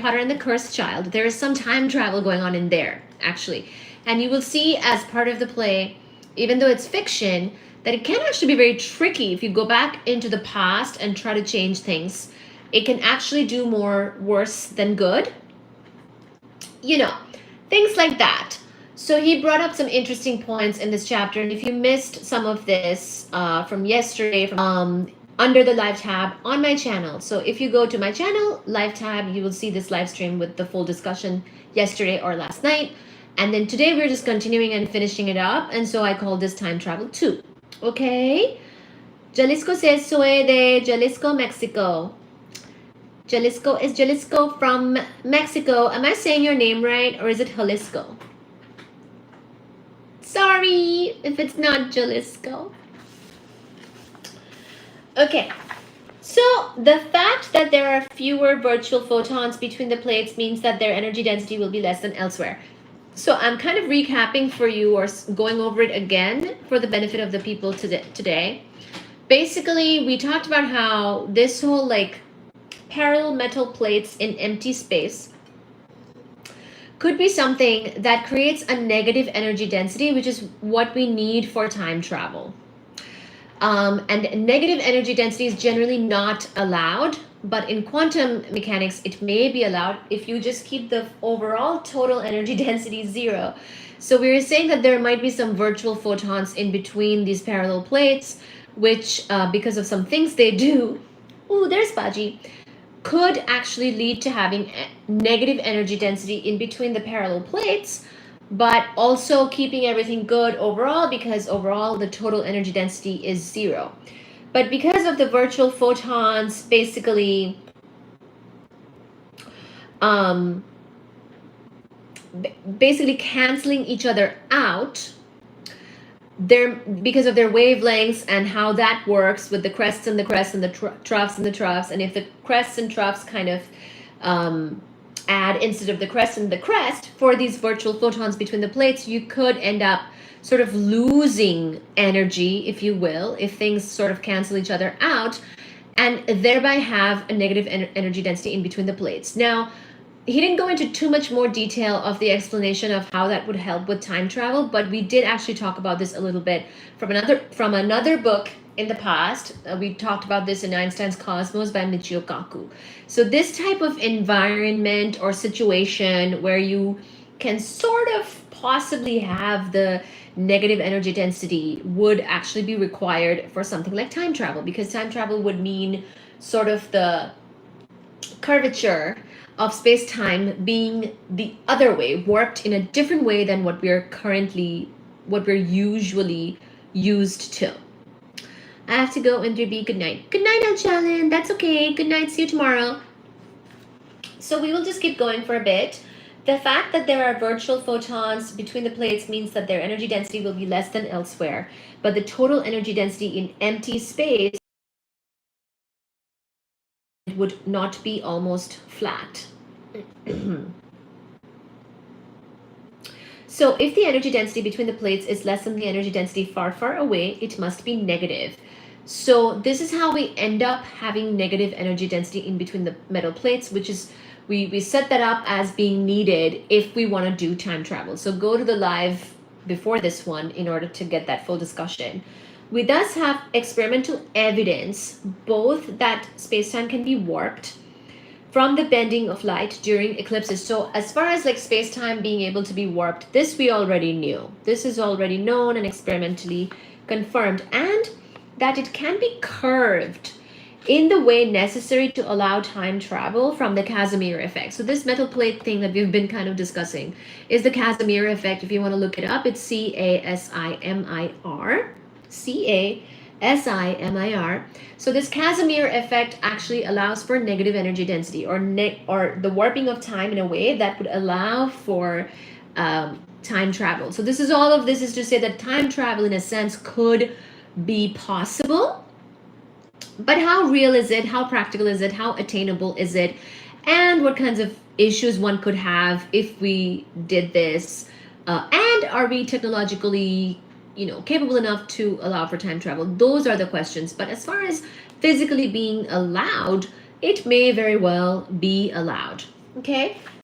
Potter and the Cursed Child, there is some time travel going on in there, actually. And you will see as part of the play, even though it's fiction, that it can actually be very tricky if you go back into the past and try to change things. It can actually do more worse than good. You know, things like that. So he brought up some interesting points in this chapter. And if you missed some of this from yesterday, from under the live tab on my channel. So if you go to my channel, live tab, you will see this live stream with the full discussion yesterday or last night. And then today we're just continuing and finishing it up. And so I call this time travel 2. Okay. Jalisco says, soy de Jalisco, Mexico. Jalisco, is Jalisco from Mexico? Am I saying your name right, or is it Jalisco? Sorry if it's not Jalisco. Okay, so the fact that there are fewer virtual photons between the plates means that their energy density will be less than elsewhere. So I'm kind of recapping for you or going over it again for the benefit of the people today. Basically, we talked about how this whole like parallel metal plates in empty space could be something that creates a negative energy density, which is what we need for time travel. And negative energy density is generally not allowed, but in quantum mechanics, it may be allowed if you just keep the overall total energy density 0. So we were saying that there might be some virtual photons in between these parallel plates, which because of some things they do, ooh, there's Baji, could actually lead to having negative energy density in between the parallel plates, but also keeping everything good overall, because overall the total energy density is 0. But because of the virtual photons basically canceling each other out, because of their wavelengths and how that works with the crests and the crests and the troughs and the troughs, and if the crests and troughs kind of add instead of the crest and the crest for these virtual photons between the plates, you could end up sort of losing energy, if you will, if things sort of cancel each other out, and thereby have a negative energy density in between the plates. Now, he didn't go into too much more detail of the explanation of how that would help with time travel, but we did actually talk about this a little bit from another book in the past. We talked about this in Einstein's Cosmos by Michio Kaku. So this type of environment or situation where you can sort of possibly have the negative energy density would actually be required for something like time travel, because time travel would mean sort of the curvature of space-time being the other way, warped in a different way than what we're usually used to. I have to go, Indra B. Good night. Good night, Alchalin. That's okay. Good night. See you tomorrow. So we will just keep going for a bit. The fact that there are virtual photons between the plates means that their energy density will be less than elsewhere, but the total energy density in empty space would not be almost flat. So if the energy density between the plates is less than the energy density far, far away, it must be negative. So this is how we end up having negative energy density in between the metal plates, which is, we set that up as being needed if we want to do time travel. So go to the live before this one in order to get that full discussion. We thus have experimental evidence both that space-time can be warped from the bending of light during eclipses. So as far as like space-time being able to be warped, this we already knew. This is already known and experimentally confirmed, and that it can be curved in the way necessary to allow time travel from the Casimir effect. So this metal plate thing that we've been kind of discussing is the Casimir effect. If you want to look it up, it's CASIMIR. CASIMIR. So this Casimir effect actually allows for negative energy density, or the warping of time in a way that would allow for time travel. So this is all of this is to say that time travel in a sense could be possible. But how real is it? How practical is it? How attainable is it? And what kinds of issues one could have if we did this? And are we technologically, capable enough to allow for time travel? Those are the questions. But as far as physically being allowed, it may very well be allowed. Okay?